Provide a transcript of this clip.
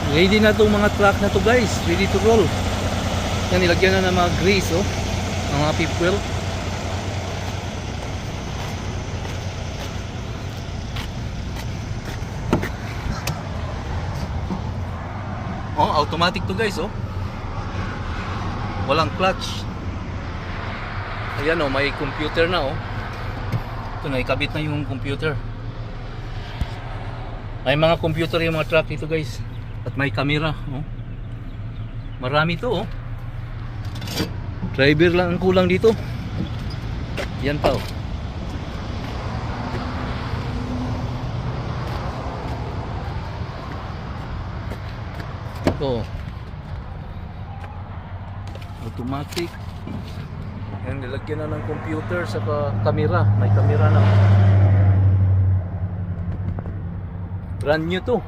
Ready na itong mga truck na to guys. Ready to roll. Yan, nilagyan na ng mga grease, oh. Ang mga fifth wheel. Oh, automatic to guys, oh. Walang clutch. Ayan, oh, may computer na, oh. Ito, naikabit na yung computer. May mga computer yung mga truck dito guys. At may camera, oh. Marami to, oh. Driver lang ang kulang dito. Yan pa, oh. Ito, automatic. Yan, nilagyan na ng computer sa camera. May camera na. Brand new to.